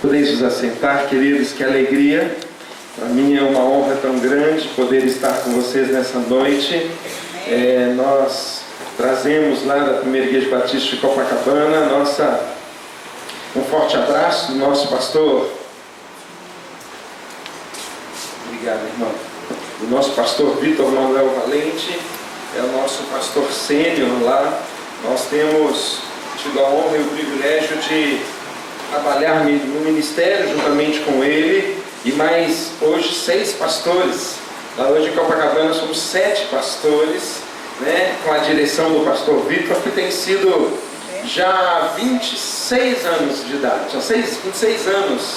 Podeis vos assentar, queridos, que alegria. Para mim é uma honra tão grande poder estar com vocês nessa noite. Nós trazemos lá da Primeira Igreja Batista de Copacabana um forte abraço do nosso pastor. Obrigado, irmão. O nosso pastor Vitor Manuel Valente é o nosso pastor sênior lá. Nós temos tido a honra e o privilégio de trabalhar no ministério juntamente com ele e mais hoje 6 pastores. Lá hoje em Copacabana somos 7 pastores, né, com a direção do pastor Vitor, que tem sido já 26 anos de idade, já 26 anos,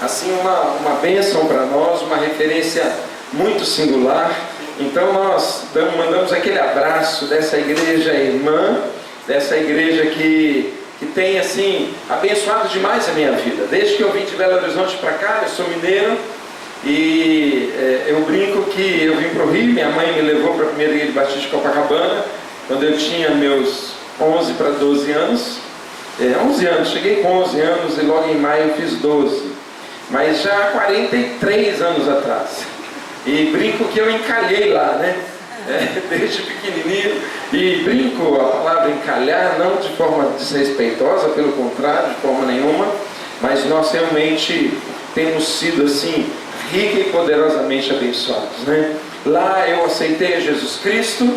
assim uma bênção para nós, uma referência muito singular. Então nós mandamos aquele abraço dessa igreja irmã, dessa igreja que tem assim abençoado demais a minha vida. Desde que eu vim de Belo Horizonte para cá, eu sou mineiro e eu brinco que eu vim para o Rio, minha mãe me levou para a Primeira Igreja Batista de Copacabana quando eu tinha meus 11 para 12 anos. 11 anos, cheguei com 11 anos e logo em maio eu fiz 12, mas já há 43 anos atrás. E brinco que eu encalhei lá, né? Desde pequenininho, e brinco a palavra encalhar não de forma desrespeitosa, pelo contrário, de forma nenhuma, mas nós realmente temos sido assim rica e poderosamente abençoados, né? Lá eu aceitei a Jesus Cristo,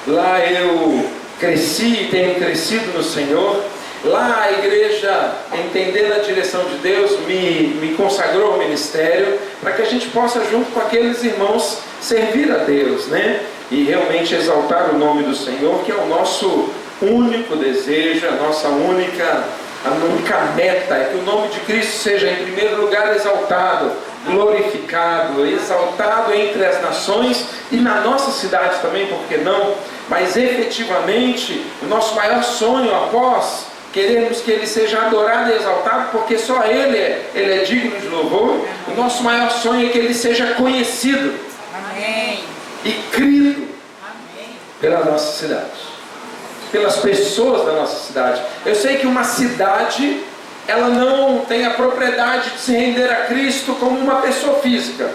lá eu cresci e tenho crescido no Senhor. Lá a igreja, entendendo a direção de Deus, me consagrou ao ministério para que a gente possa, junto com aqueles irmãos, servir a Deus, né? E realmente exaltar o nome do Senhor, que é o nosso único desejo, a nossa única meta, é que o nome de Cristo seja em primeiro lugar exaltado, glorificado, exaltado entre as nações e na nossa cidade também, por que não? Mas efetivamente, o nosso maior sonho após queremos que Ele seja adorado e exaltado, porque só Ele é digno de louvor. O nosso maior sonho é que Ele seja conhecido. Amém. E crido. Amém. Pela nossa cidade, pelas pessoas da nossa cidade. Eu sei que uma cidade, ela não tem a propriedade de se render a Cristo como uma pessoa física,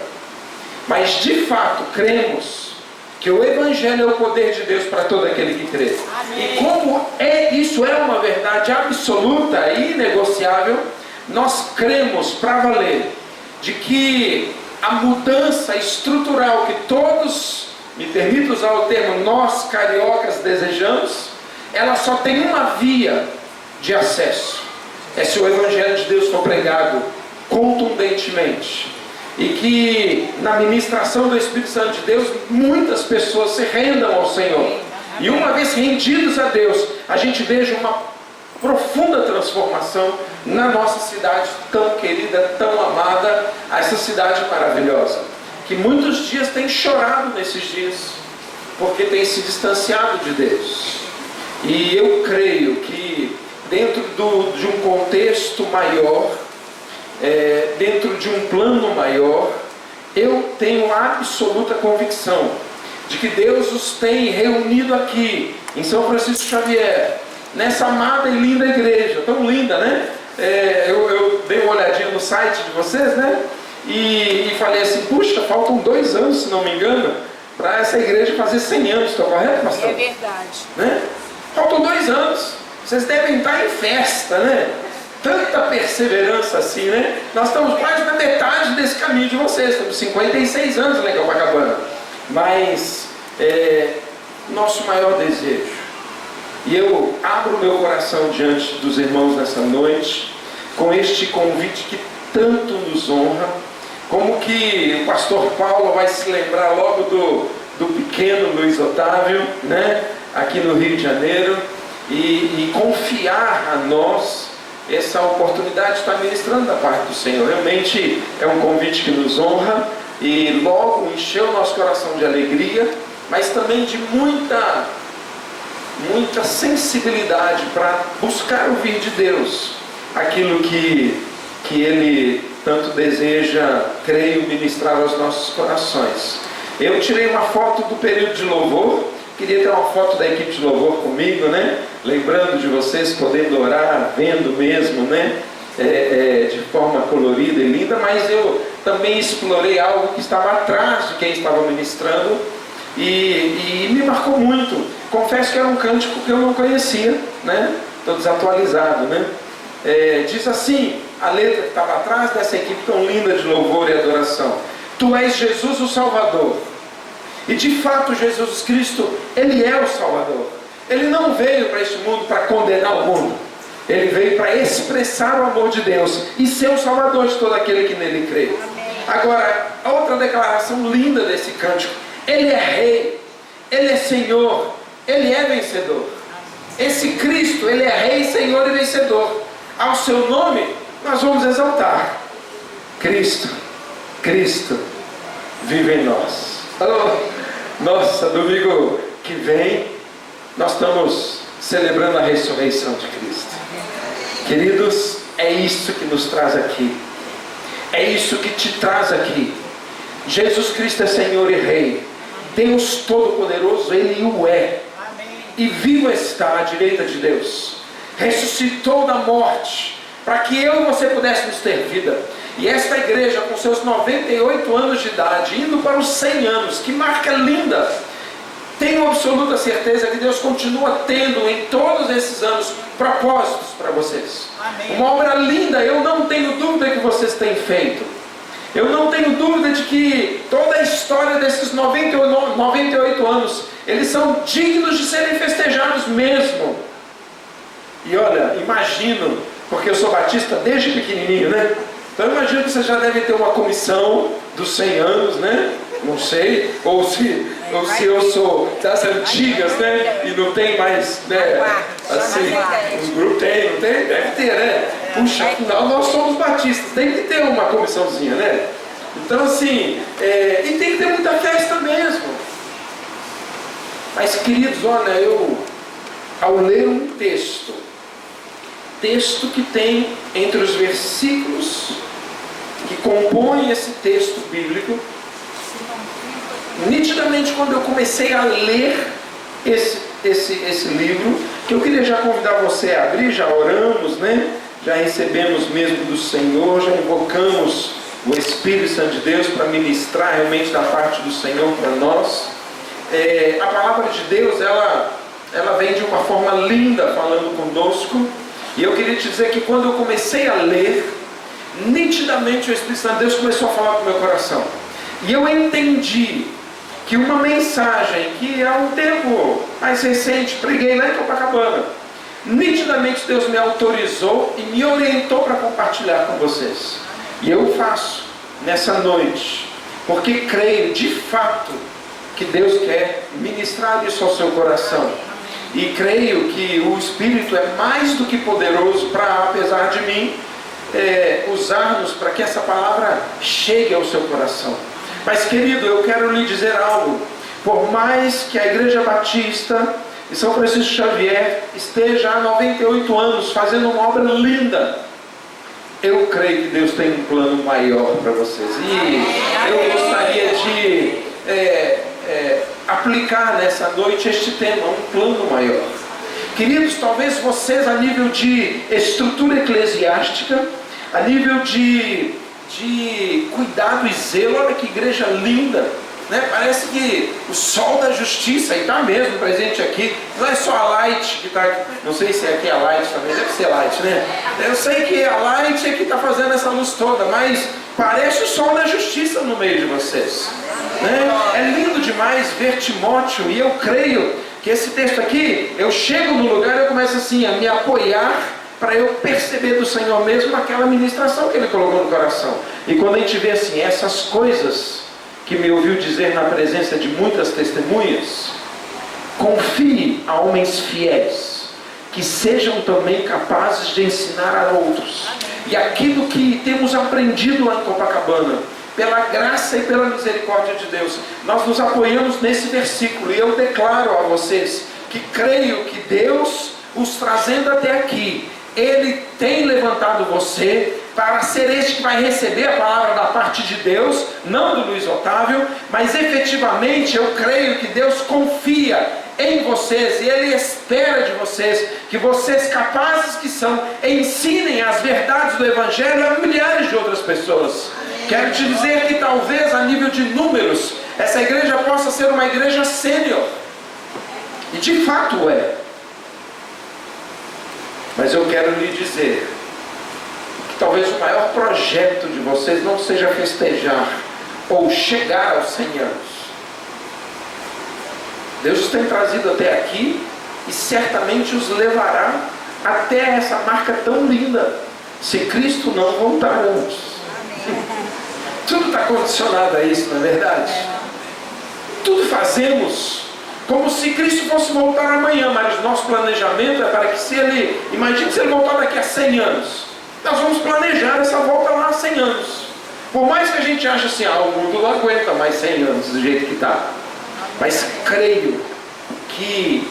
mas de fato cremos que o Evangelho é o poder de Deus para todo aquele que crê. Amém. E como isso é uma verdade absoluta e inegociável, nós cremos para valer de que a mudança estrutural que todos, me permito usar o termo, nós cariocas desejamos, ela só tem uma via de acesso. É se o Evangelho de Deus for pregado contundentemente. E que na ministração do Espírito Santo de Deus muitas pessoas se rendam ao Senhor. E uma vez rendidos a Deus, a gente veja uma profunda transformação na nossa cidade tão querida, tão amada, essa cidade maravilhosa, que muitos dias tem chorado nesses dias, porque tem se distanciado de Deus. E eu creio que dentro de um contexto maior, dentro de um plano maior, eu tenho absoluta convicção de que Deus os tem reunido aqui em São Francisco Xavier, nessa amada e linda igreja, tão linda, né? Eu dei uma olhadinha no site de vocês, né? E falei assim, puxa, faltam 2 anos, se não me engano, para essa igreja fazer 100 anos, estou correto, pastor? É verdade. Né? Faltam 2 anos, vocês devem estar em festa, né? Tanta perseverança assim, né? Nós estamos quase na metade desse caminho de vocês, temos 56 anos lá em Copacabana, mas nosso maior desejo, e eu abro meu coração diante dos irmãos nessa noite, com este convite que tanto nos honra, como que o pastor Paulo vai se lembrar logo do pequeno Luiz Otávio, né? Aqui no Rio de Janeiro, e confiar a nós essa oportunidade de estar ministrando da parte do Senhor. Realmente é um convite que nos honra e logo encheu o nosso coração de alegria, mas também de muita sensibilidade para buscar ouvir de Deus aquilo que Ele tanto deseja, creio, ministrar aos nossos corações. Eu tirei uma foto do período de louvor, queria ter uma foto da equipe de louvor comigo, né? Lembrando de vocês, podendo orar, vendo mesmo, né? De forma florida e linda, mas eu também explorei algo que estava atrás de quem estava ministrando e me marcou muito. Confesso que era um cântico que eu não conhecia, né? Estou desatualizado, né? Diz assim, a letra que estava atrás dessa equipe tão linda de louvor e adoração: Tu és Jesus o Salvador. E de fato Jesus Cristo, Ele é o Salvador. Ele não veio para este mundo para condenar o mundo. Ele veio para expressar o amor de Deus e ser o Salvador de todo aquele que nele crê. Agora, outra declaração linda desse cântico: Ele é Rei, Ele é Senhor, Ele é vencedor. Esse Cristo, Ele é Rei, Senhor e vencedor. Ao seu nome nós vamos exaltar. Cristo, Cristo vive em nós. Nossa, domingo que vem nós estamos celebrando a ressurreição de Cristo. Queridos, é isso que nos traz aqui. É isso que te traz aqui. Jesus Cristo é Senhor e Rei. Deus Todo-Poderoso, Ele o é. E vivo está à direita de Deus. Ressuscitou da morte, para que eu e você pudéssemos ter vida. E esta igreja, com seus 98 anos de idade, indo para os 100 anos, que marca linda, tenho absoluta certeza que Deus continua tendo em todos esses anos propósitos para vocês. Amém. Uma obra linda, eu não tenho dúvida que vocês têm feito. Eu não tenho dúvida de que toda a história desses 98 anos, eles são dignos de serem festejados mesmo. E olha, imagino, porque eu sou batista desde pequenininho, né? Então eu imagino que vocês já devem ter uma comissão dos 100 anos, né? Não sei, ou se eu sou das antigas, né? E não tem mais, né? Assim, um grupo tem, não tem? Deve ter, né? Puxa, afinal nós somos batistas, tem que ter uma comissãozinha, né? Então assim, e tem que ter muita festa mesmo. Mas queridos, olha, eu ao ler um texto que tem entre os versículos que compõem esse texto bíblico, nitidamente quando eu comecei a ler esse livro, que eu queria já convidar você a abrir, já oramos, né? Já recebemos mesmo do Senhor, já invocamos o Espírito Santo de Deus para ministrar realmente da parte do Senhor para nós. A palavra de Deus, ela vem de uma forma linda falando conosco. E eu queria te dizer que quando eu comecei a ler, nitidamente o Espírito Santo de Deus começou a falar com o meu coração. E eu entendi que uma mensagem que há um tempo mais recente preguei lá em Copacabana, nitidamente Deus me autorizou e me orientou para compartilhar com vocês. E eu faço nessa noite, porque creio de fato que Deus quer ministrar isso ao seu coração. E creio que o Espírito é mais do que poderoso para, apesar de mim, usar-nos para que essa palavra chegue ao seu coração. Mas querido, eu quero lhe dizer algo. Por mais que a Igreja Batista e São Francisco Xavier esteja há 98 anos fazendo uma obra linda, eu creio que Deus tem um plano maior para vocês. E eu gostaria de aplicar nessa noite este tema, um plano maior. Queridos, talvez vocês, a nível de estrutura eclesiástica, a nível de cuidado e zelo, olha que igreja linda, né? Parece que o sol da justiça, e está mesmo presente aqui, não é só a Light que está aqui, não sei se aqui é a Light também, deve ser Light, né? Eu sei que a Light é que está fazendo essa luz toda, mas parece o sol da justiça no meio de vocês, né? É lindo demais ver Timóteo, e eu creio que esse texto aqui, eu chego no lugar e eu começo assim a me apoiar para eu perceber do Senhor mesmo aquela ministração que Ele colocou no coração. E quando a gente vê assim, essas coisas que me ouviu dizer na presença de muitas testemunhas, confie a homens fiéis, que sejam também capazes de ensinar a outros. E aquilo que temos aprendido lá em Copacabana, pela graça e pela misericórdia de Deus, nós nos apoiamos nesse versículo, e eu declaro a vocês que creio que Deus, os trazendo até aqui, Ele tem levantado você para ser este que vai receber a palavra da parte de Deus, não do Luiz Otávio, mas efetivamente eu creio que Deus confia em vocês, e Ele espera de vocês que vocês, capazes que são, ensinem as verdades do Evangelho a milhares de outras pessoas. Quero te dizer que talvez a nível de números, essa igreja possa ser uma igreja sênior, e de fato é. Mas eu quero lhe dizer que talvez o maior projeto de vocês não seja festejar ou chegar aos 100 anos. Deus os tem trazido até aqui e certamente os levará até essa marca tão linda, se Cristo não voltar antes. Tudo está condicionado a isso, não é verdade? Tudo fazemos como se Cristo fosse voltar amanhã, mas o nosso planejamento é para que imagine se Ele voltar daqui a 100 anos. Nós vamos planejar essa volta lá a 100 anos. Por mais que a gente ache assim, o mundo não aguenta mais 100 anos do jeito que está. Mas creio que,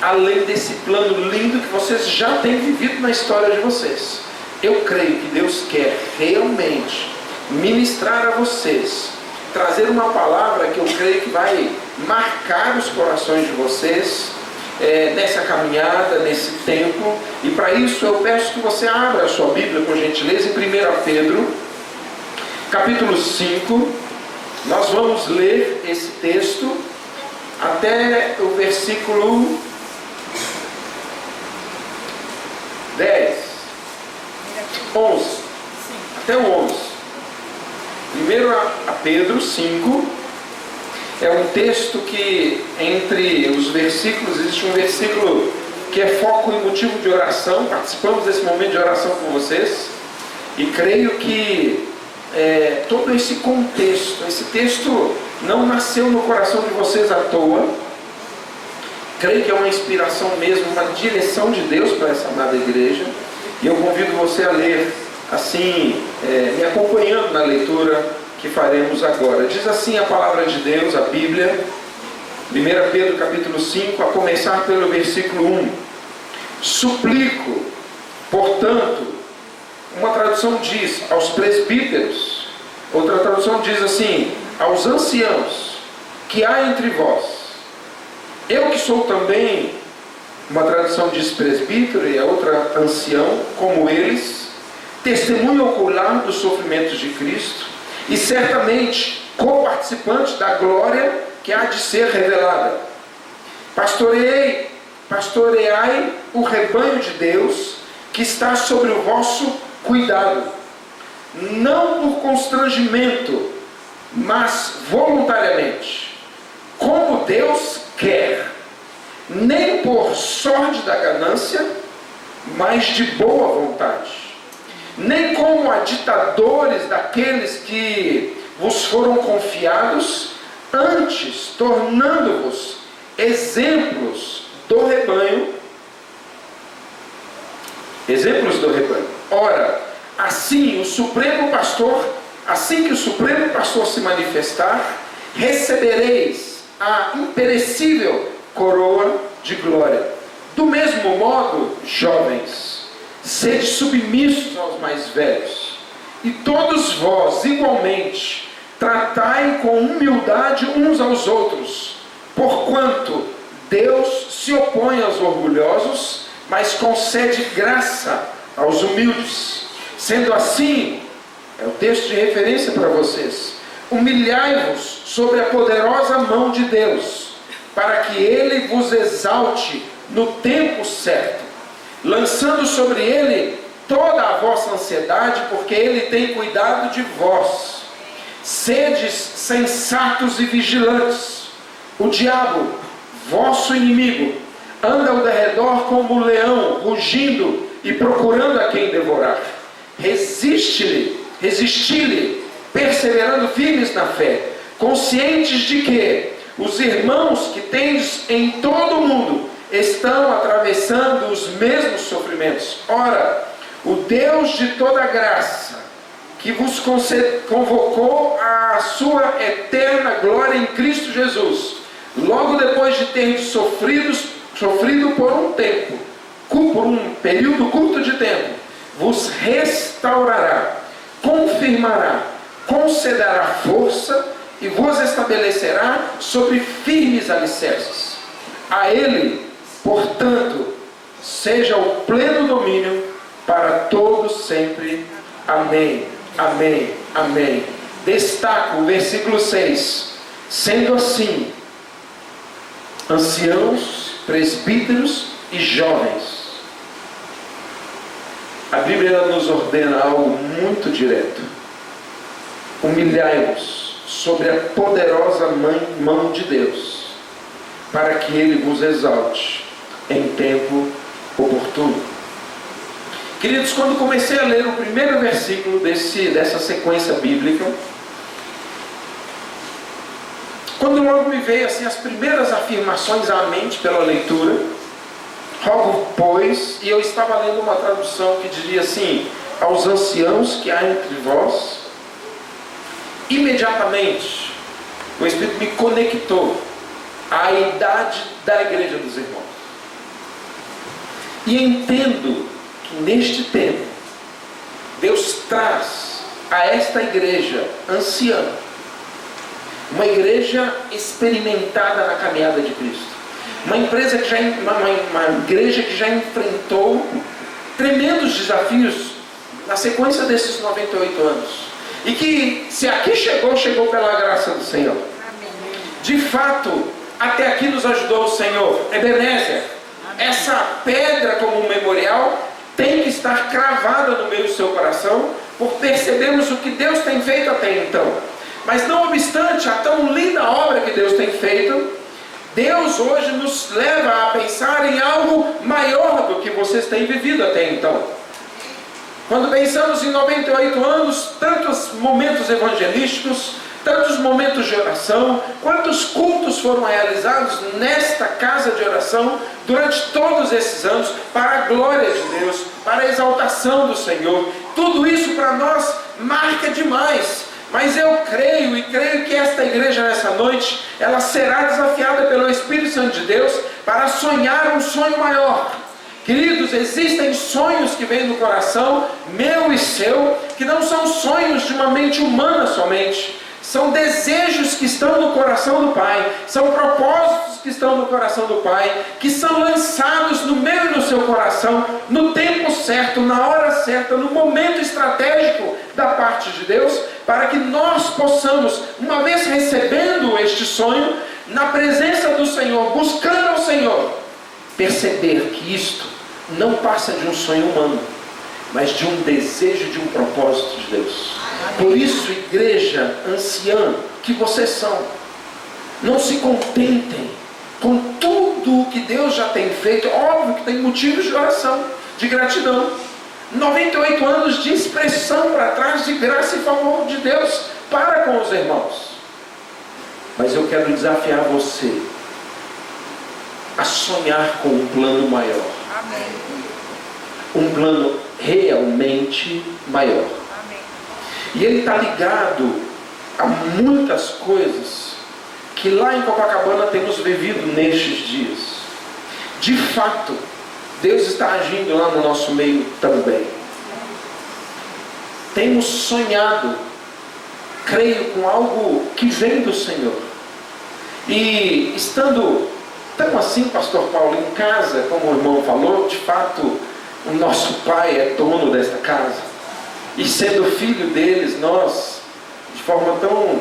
além desse plano lindo que vocês já têm vivido na história de vocês, eu creio que Deus quer realmente ministrar a vocês, trazer uma palavra que eu creio que vai marcar os corações de vocês, nessa caminhada, nesse tempo. E para isso eu peço que você abra a sua Bíblia, por gentileza, em 1 Pedro, capítulo 5. Nós vamos ler esse texto até o versículo 10, 11, até o 11. Primeiro a Pedro 5, é um texto que entre os versículos, existe um versículo que é foco e motivo de oração. Participamos desse momento de oração com vocês, e creio que todo esse contexto, esse texto não nasceu no coração de vocês à toa. Creio que é uma inspiração mesmo, uma direção de Deus para essa amada igreja, e eu convido você a ler assim, me acompanhando na leitura que faremos agora. Diz assim a palavra de Deus, a Bíblia, 1 Pedro capítulo 5, a começar pelo versículo 1. Suplico, portanto, uma tradução diz aos presbíteros, outra tradução diz assim, aos anciãos que há entre vós. Eu que sou também, uma tradução diz presbítero e a outra ancião, como eles, testemunho ocular dos sofrimentos de Cristo e certamente co-participante da glória que há de ser revelada. Pastoreai o rebanho de Deus que está sobre o vosso cuidado, não por constrangimento, mas voluntariamente, como Deus quer, nem por sorte da ganância, mas de boa vontade, nem como aditadores daqueles que vos foram confiados, antes tornando-vos exemplos do rebanho. Ora, assim que o Supremo Pastor se manifestar, recebereis a imperecível coroa de glória. Do mesmo modo, jovens, sede submissos aos mais velhos, e todos vós, igualmente, tratai com humildade uns aos outros, porquanto Deus se opõe aos orgulhosos, mas concede graça aos humildes. Sendo assim, é o texto de referência para vocês, humilhai-vos sobre a poderosa mão de Deus, para que Ele vos exalte no tempo certo, lançando sobre Ele toda a vossa ansiedade, porque Ele tem cuidado de vós. Sedes sensatos e vigilantes. O diabo, vosso inimigo, anda ao derredor como um leão, rugindo e procurando a quem devorar. Resisti-lhe, perseverando firmes na fé, conscientes de que os irmãos que tendes em todo o mundo estão atravessando os mesmos sofrimentos. Ora, o Deus de toda graça, que vos convocou à sua eterna glória em Cristo Jesus, logo depois de ter sofrido por um período curto de tempo, vos restaurará, confirmará, concederá força e vos estabelecerá sobre firmes alicerces. A Ele, portanto, seja o pleno domínio para todos sempre. Amém, amém, amém. Destaco o versículo 6. Sendo assim, anciãos, presbíteros e jovens. A Bíblia nos ordena algo muito direto. Humilhai-vos sobre a poderosa mão de Deus, para que Ele vos exalte em tempo oportuno. Queridos, quando comecei a ler o primeiro versículo dessa sequência bíblica, quando logo me veio assim as primeiras afirmações à mente pela leitura, rogo, pois, e eu estava lendo uma tradução que dizia assim: aos anciãos que há entre vós. Imediatamente o Espírito me conectou à idade da igreja dos irmãos, e entendo que neste tempo Deus traz a esta igreja anciã uma igreja experimentada na caminhada de Cristo, uma igreja que já enfrentou tremendos desafios na sequência desses 98 anos. E que, se aqui chegou pela graça do Senhor. De fato, até aqui nos ajudou o Senhor. Ebenezer, essa pedra como um memorial tem que estar cravada no meio do seu coração, por percebermos o que Deus tem feito até então. Mas não obstante a tão linda obra que Deus tem feito, Deus hoje nos leva a pensar em algo maior do que vocês têm vivido até então. Quando pensamos em 98 anos, tantos momentos evangelísticos, tantos momentos de oração, quantos cultos foram realizados nesta casa de oração durante todos esses anos, para a glória de Deus, para a exaltação do Senhor. Tudo isso para nós marca demais. Mas eu creio que esta igreja nessa noite, ela será desafiada pelo Espírito Santo de Deus para sonhar um sonho maior. Queridos, existem sonhos que vêm do coração, meu e seu, que não são sonhos de uma mente humana somente. São desejos que estão no coração do Pai, são propósitos que estão no coração do Pai, que são lançados no meu e no seu coração, no tempo certo, na hora certa, no momento estratégico da parte de Deus, para que nós possamos, uma vez recebendo este sonho, na presença do Senhor, buscando ao Senhor, perceber que isto não passa de um sonho humano, mas de um desejo, de um propósito de Deus. Por isso, igreja anciã que vocês são, não se contentem com tudo o que Deus já tem feito. Óbvio que tem motivos de oração, de gratidão, 98 anos de expressão para trás de graça e favor de Deus para com os irmãos. Mas eu quero desafiar você a sonhar com um plano maior. Amém. Um plano realmente maior. Amém. E ele está ligado a muitas coisas que lá em Copacabana temos vivido nestes dias. De fato, Deus está agindo lá no nosso meio também. Temos sonhado, creio, com algo que vem do Senhor. E estando tão assim, pastor Paulo, em casa, como o irmão falou, de fato, o nosso pai é dono desta casa. E sendo filho deles, nós, de forma tão,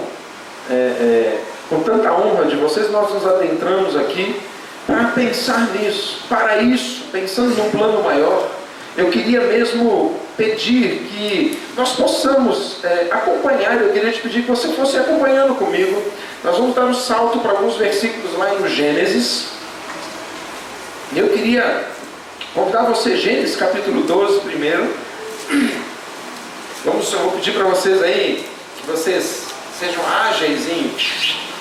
com tanta honra de vocês, nós nos adentramos aqui para pensar nisso, para isso, pensando num plano maior. Eu queria mesmo pedir que nós possamos acompanhar. Eu queria te pedir que você fosse acompanhando comigo. Nós vamos dar um salto para alguns versículos lá no Gênesis. Eu queria convidar você, Gênesis capítulo 12 primeiro. Eu vou pedir para vocês aí que vocês sejam ágeis em...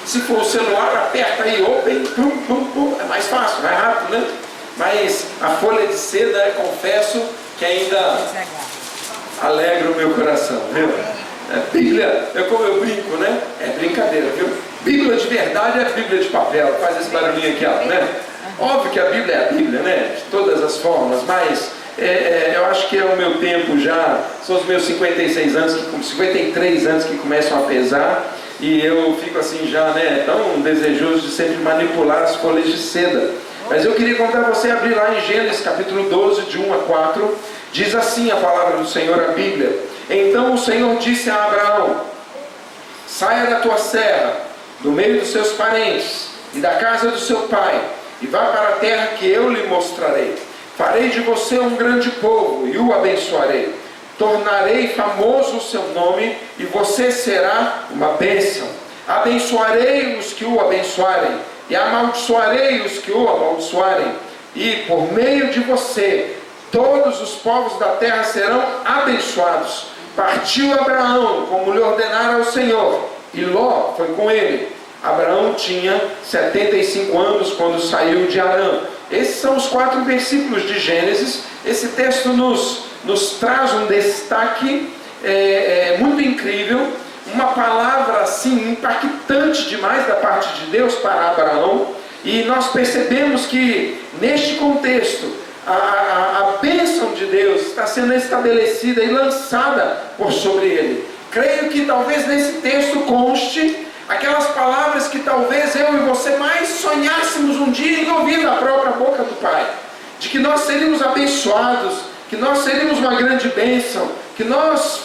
Se for o celular, aperta aí, open, pum, pum, pum. É mais fácil, mais rápido, né? Mas a folha de seda, confesso que ainda alegra o meu coração, viu? Bíblia, como eu brinco, né? É brincadeira, viu? Bíblia de verdade é Bíblia de papel. Faz esse barulhinho aqui, ó, né? Óbvio que a Bíblia é a Bíblia, né? De todas as formas, mas eu acho que é o meu tempo já, são os meus 56 anos, 53 anos que começam a pesar. e eu fico assim já, tão desejoso de sempre manipular as folhas de seda. Mas eu queria convidar você a abrir lá em Gênesis capítulo 12, de 1 a 4, diz assim a palavra do Senhor, a Bíblia: Então o Senhor disse a Abraão: saia da tua serra, do meio dos seus parentes e da casa do seu pai, e vá para a terra que eu lhe mostrarei. Farei de você um grande povo e o abençoarei. Tornarei famoso o seu nome e você será uma bênção. Abençoarei os que o abençoarem e amaldiçoarei os que o amaldiçoarem. E por meio de você todos os povos da terra serão abençoados. Partiu Abraão como lhe ordenara o Senhor, e Ló foi com ele. Abraão tinha 75 anos quando saiu de Harã. Esses são os 4 versículos de Gênesis. Esse texto nos traz um destaque muito incrível, uma palavra assim impactante demais da parte de Deus para Abraão. E nós percebemos que neste contexto a bênção de Deus está sendo estabelecida e lançada por sobre ele. Creio que talvez nesse texto conste aquelas palavras que talvez eu e você mais sonhássemos um dia em ouvir da própria boca do Pai, de que nós seríamos abençoados, que nós seríamos uma grande bênção, que nós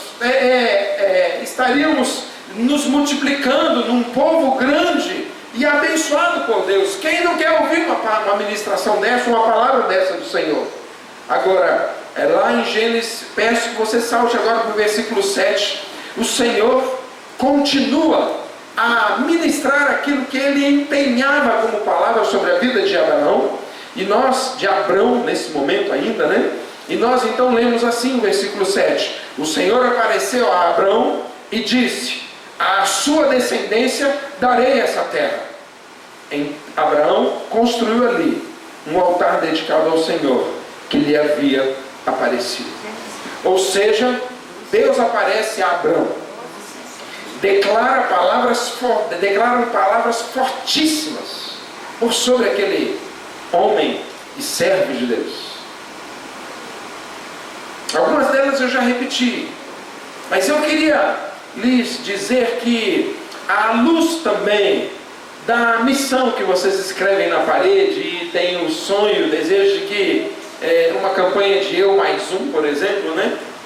estaríamos nos multiplicando num povo grande e abençoado por Deus. Quem não quer ouvir uma ministração dessa, uma palavra dessa do Senhor? Agora, lá em Gênesis, peço que você salte agora para o versículo 7. O Senhor continua a ministrar aquilo que ele empenhava como palavra sobre a vida de Abraão, e nós, de Abrão nesse momento ainda, e nós então lemos assim o versículo 7: o Senhor apareceu a Abrão e disse: à sua descendência darei essa terra. Abraão construiu ali um altar dedicado ao Senhor, que lhe havia aparecido. Ou seja, Deus aparece a Abrão, declaram palavras fortíssimas por sobre aquele homem e servo de Deus. Algumas delas eu já repeti, mas eu queria lhes dizer que à luz também da missão que vocês escrevem na parede e têm o sonho, o desejo de que uma campanha de eu mais um, por exemplo,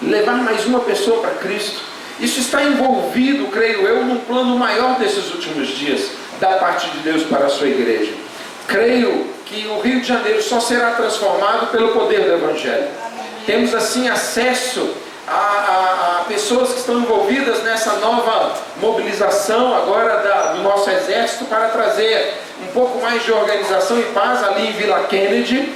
levar mais uma pessoa para Cristo, isso está envolvido, creio eu, num plano maior desses últimos dias, da parte de Deus para a sua igreja. Creio que o Rio de Janeiro só será transformado pelo poder do Evangelho. Temos assim acesso a pessoas que estão envolvidas nessa nova mobilização agora do nosso exército para trazer um pouco mais de organização e paz ali em Vila Kennedy,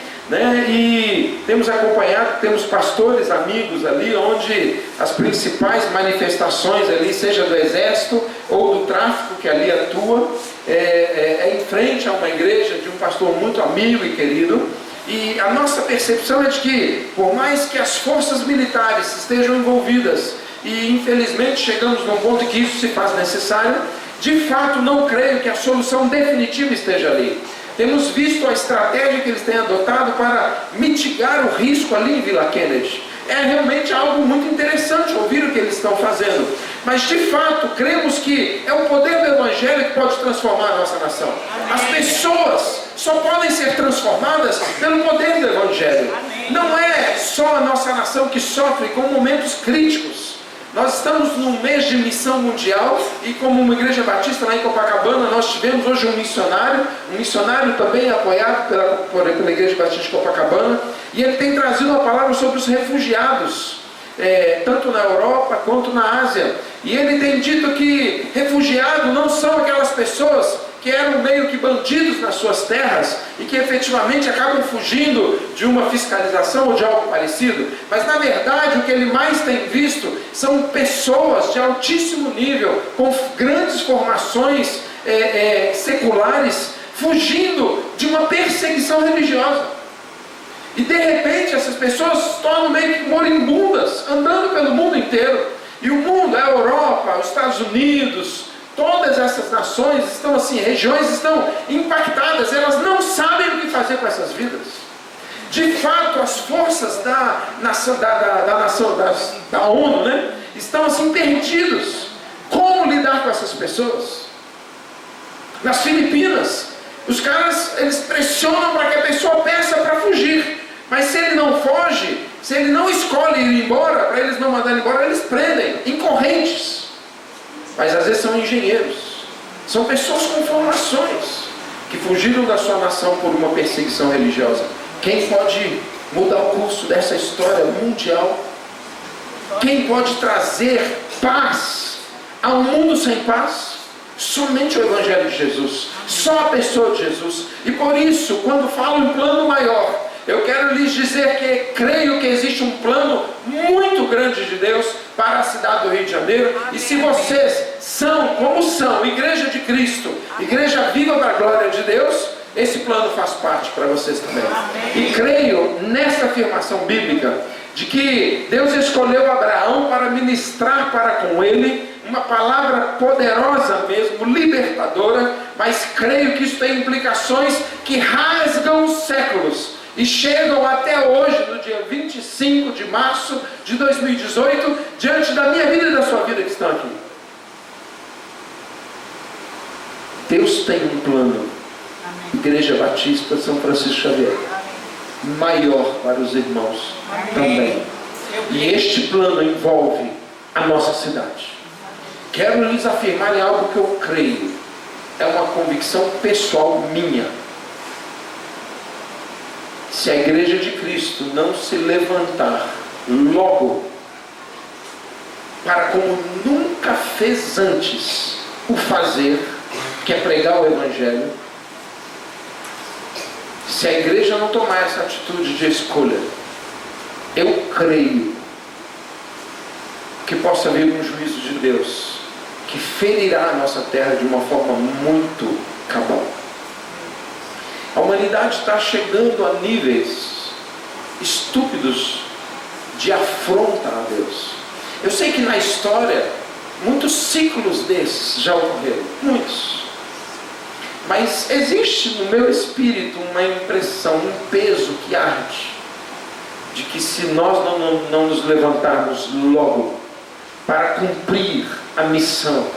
e temos acompanhado, temos pastores amigos ali, onde as principais manifestações ali, seja do exército ou do tráfico que ali atua, em frente a uma igreja de um pastor muito amigo e querido. E a nossa percepção é de que, por mais que as forças militares estejam envolvidas, e infelizmente chegamos num ponto em que isso se faz necessário, de fato não creio que a solução definitiva esteja ali. Temos visto a estratégia que eles têm adotado para mitigar o risco ali em Vila Kennedy. É realmente algo muito interessante ouvir o que eles estão fazendo. Mas de fato, cremos que é o poder do Evangelho que pode transformar a nossa nação. As pessoas só podem ser transformadas pelo poder do Evangelho. Não é só a nossa nação que sofre com momentos críticos. Nós estamos num mês de missão mundial e como uma igreja batista lá em Copacabana, nós tivemos hoje um missionário também apoiado pela igreja batista de Copacabana, e ele tem trazido uma palavra sobre os refugiados, tanto na Europa quanto na Ásia. E ele tem dito que refugiados não são aquelas pessoas que eram meio que bandidos nas suas terras e que efetivamente acabam fugindo de uma fiscalização ou de algo parecido, mas na verdade o que ele mais tem visto são pessoas de altíssimo nível, com grandes formações seculares, fugindo de uma perseguição religiosa. E de repente essas pessoas se tornam meio que moribundas, andando pelo mundo inteiro. E o mundo, a Europa, os Estados Unidos, todas essas nações estão assim, regiões estão impactadas, elas não sabem o que fazer com essas vidas. De fato, as forças da ONU, estão assim perdidos. Como lidar com as essas pessoas. Nas Filipinas, os caras, eles pressionam para que a pessoa peça para fugir. Mas se ele não foge, se ele não escolhe ir embora, para eles não mandarem embora, eles prendem em correntes. Mas às vezes são engenheiros, são pessoas com formações, que fugiram da sua nação por uma perseguição religiosa. Quem pode mudar o curso dessa história mundial? Quem pode trazer paz a um mundo sem paz? Somente o Evangelho de Jesus, só a pessoa de Jesus. E por isso, quando falo em plano maior, eu quero lhes dizer que creio que existe um plano muito grande de Deus para a cidade do Rio de Janeiro. E se vocês são, como são, Igreja de Cristo, Igreja viva para a glória de Deus, esse plano faz parte para vocês também. E creio nesta afirmação bíblica de que Deus escolheu Abraão para ministrar para com ele uma palavra poderosa mesmo, libertadora, mas creio que isso tem implicações que rasgam os séculos e chegam até hoje, no dia 25 de março de 2018, diante da minha vida e da sua vida que estão aqui. Deus tem um plano. Igreja Batista São Francisco Xavier, maior para os irmãos também. E este plano envolve a nossa cidade. Quero lhes afirmar em algo que eu creio, é uma convicção pessoal minha. Se a Igreja de Cristo não se levantar logo, para como nunca fez antes o fazer, que é pregar o Evangelho, se a igreja não tomar essa atitude de escolha, eu creio que possa vir um juízo de Deus que ferirá a nossa terra de uma forma muito cabal. A humanidade está chegando a níveis estúpidos de afronta a Deus. Eu sei que na história muitos ciclos desses já ocorreram, muitos. Mas existe no meu espírito uma impressão, um peso que arde, de que se nós não nos levantarmos logo para cumprir a missão,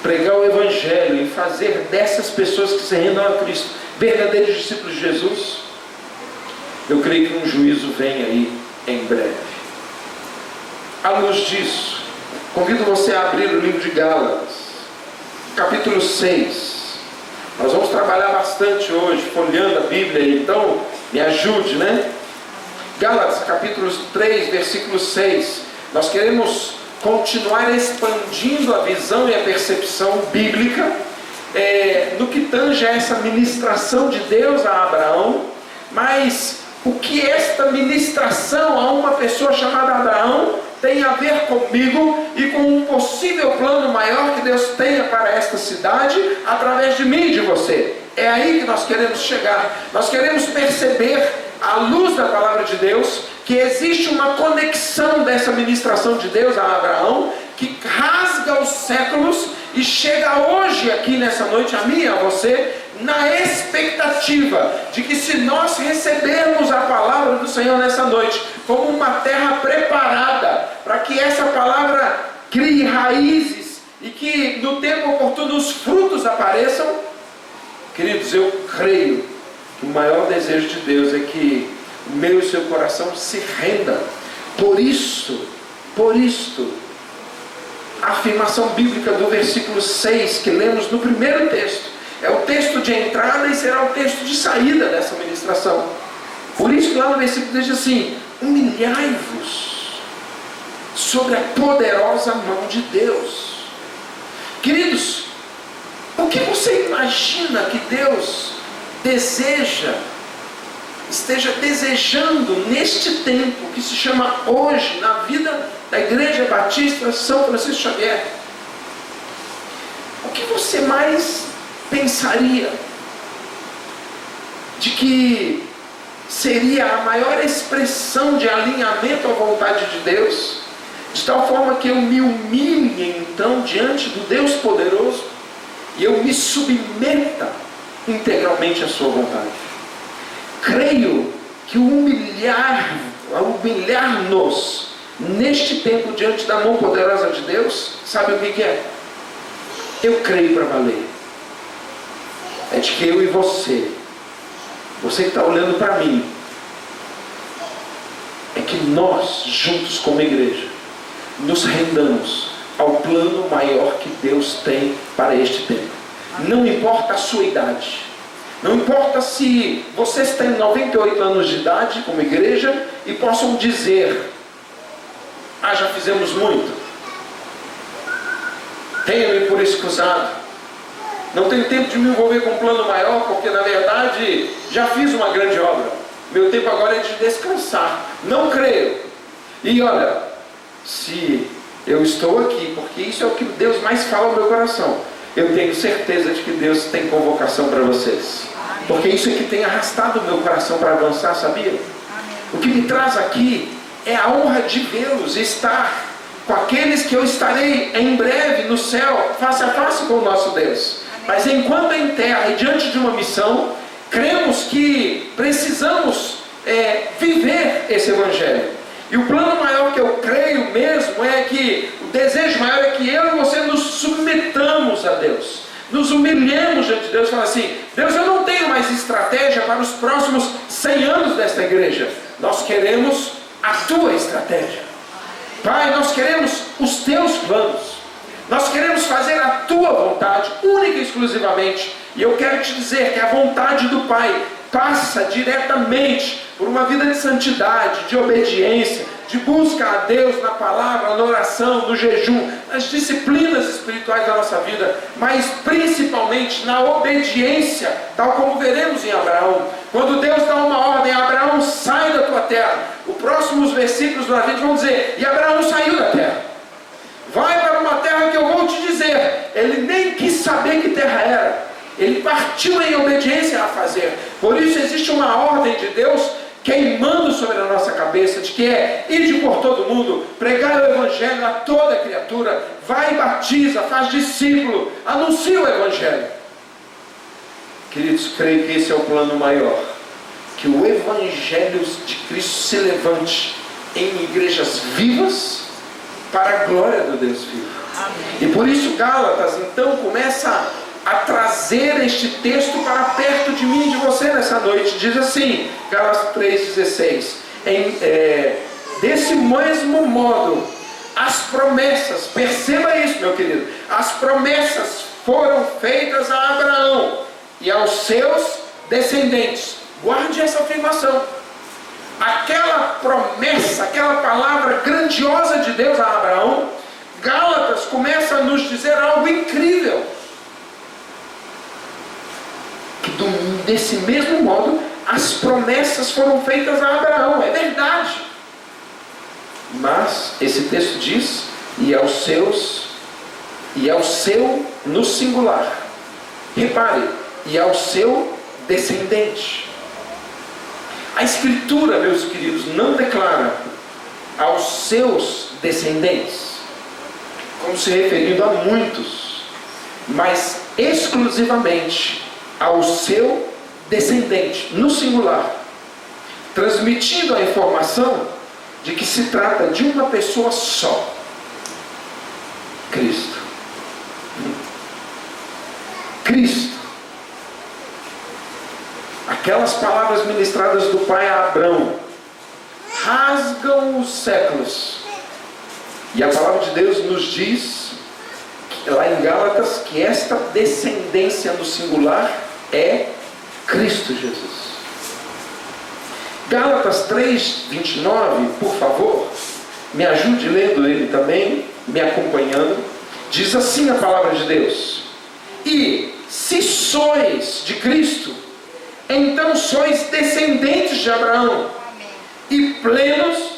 pregar o Evangelho e fazer dessas pessoas que se rendam a Cristo verdadeiros discípulos de Jesus, eu creio que um juízo vem aí em breve. À luz disso, convido você a abrir o livro de Gálatas, capítulo 6. Nós vamos trabalhar bastante hoje, folheando a Bíblia, então me ajude, né? Gálatas, capítulo 3, versículo 6. Nós queremos continuar expandindo a visão e a percepção bíblica no que tange a essa ministração de Deus a Abraão, mas o que esta ministração a uma pessoa chamada Abraão tem a ver comigo e com um possível plano maior que Deus tenha para esta cidade através de mim e de você. É aí que nós queremos chegar. Nós queremos perceber, à luz da palavra de Deus, que existe uma conexão dessa ministração de Deus a Abraão que rasga os séculos e chega hoje aqui nessa noite a mim e a você na expectativa de que, se nós recebermos a palavra do Senhor nessa noite como uma terra preparada para que essa palavra crie raízes e que no tempo oportuno os frutos apareçam, queridos, eu creio que o maior desejo de Deus é que o meu e o seu coração se renda. Por isto, a afirmação bíblica do versículo 6 que lemos no primeiro texto é o texto de entrada e será o texto de saída dessa ministração. Por isso que lá no versículo diz assim: humilhai-vos sobre a poderosa mão de Deus. Queridos, o que você imagina que Deus esteja desejando neste tempo que se chama hoje, na vida da Igreja Batista São Francisco Xavier? O que você mais pensaria de que seria a maior expressão de alinhamento à vontade de Deus, de tal forma que eu me humilhe então diante do Deus poderoso e eu me submeta integralmente à sua vontade? Creio que humilhar-nos neste tempo diante da mão poderosa de Deus, sabe o que é? eu creio para valer, é de que eu e você que está olhando para mim, é que nós, juntos como igreja, nos rendamos ao plano maior que Deus tem para este tempo. Não importa a sua idade, não importa se vocês têm 98 anos de idade como igreja e possam dizer: ah, já fizemos muito, tenha-me por escusado, não tenho tempo de me envolver com um plano maior, porque na verdade já fiz uma grande obra, meu tempo agora é de descansar. Não creio. E olha, se eu estou aqui, porque isso é o que Deus mais fala no meu coração, eu tenho certeza de que Deus tem convocação para vocês, porque isso é que tem arrastado o meu coração para avançar, sabia? O que me traz aqui é a honra de vê-los, estar com aqueles que eu estarei em breve no céu, face a face com o nosso Deus. Mas enquanto em terra e diante de uma missão, cremos que precisamos viver esse Evangelho. E o plano maior que eu creio mesmo é que, o desejo maior é que eu e você nos submetamos a Deus, nos humilhemos diante de Deus e falamos assim: Deus, eu não tenho mais estratégia para os próximos 100 anos desta igreja, nós queremos a tua estratégia. Pai, nós queremos os teus planos, nós queremos fazer a tua vontade, única e exclusivamente. E eu quero te dizer que a vontade do Pai passa diretamente por uma vida de santidade, de obediência, de busca a Deus na palavra, na oração, no jejum, nas disciplinas espirituais da nossa vida, mas principalmente na obediência, tal como veremos em Abraão. Quando Deus dá uma ordem: Abraão, sai da tua terra, os próximos versículos da gente vão dizer: e Abraão saiu da terra, vai para uma terra que eu vou te dizer. Ele nem quis saber que terra era, ele partiu em obediência a fazer. Por isso existe uma ordem de Deus queimando sobre a nossa cabeça, de que é: ide por todo mundo, pregar o Evangelho a toda criatura, vai e batiza, faz discípulo, anuncia o Evangelho. Queridos, creio que esse é o plano maior, que o Evangelho de Cristo se levante em igrejas vivas, para a glória do Deus vivo. Amém. E por isso Gálatas então começa a trazer este texto para perto de mim e de você nessa noite. Diz assim, Gálatas 3,16: desse mesmo modo as promessas, perceba isso, meu querido, as promessas foram feitas a Abraão e aos seus descendentes. Guarde essa afirmação. Aquela promessa, aquela palavra grandiosa de Deus a Abraão, Gálatas começa a nos dizer algo incrível: que desse mesmo modo as promessas foram feitas a Abraão. É verdade, mas esse texto diz: e ao seu no singular. Repare, e ao seu descendente. A Escritura, meus queridos, não declara aos seus descendentes como se referindo a muitos, mas exclusivamente ao seu descendente, no singular, transmitindo a informação de que se trata de uma pessoa só: Cristo. Cristo. Aquelas palavras ministradas do Pai a Abraão rasgam os séculos. E a palavra de Deus nos diz, lá em Gálatas, que esta descendência no singular é Cristo Jesus. Gálatas 3:29, por favor, me ajude lendo ele também, me acompanhando. Diz assim a palavra de Deus: e se sois de Cristo, então sois descendentes de Abraão, e plenos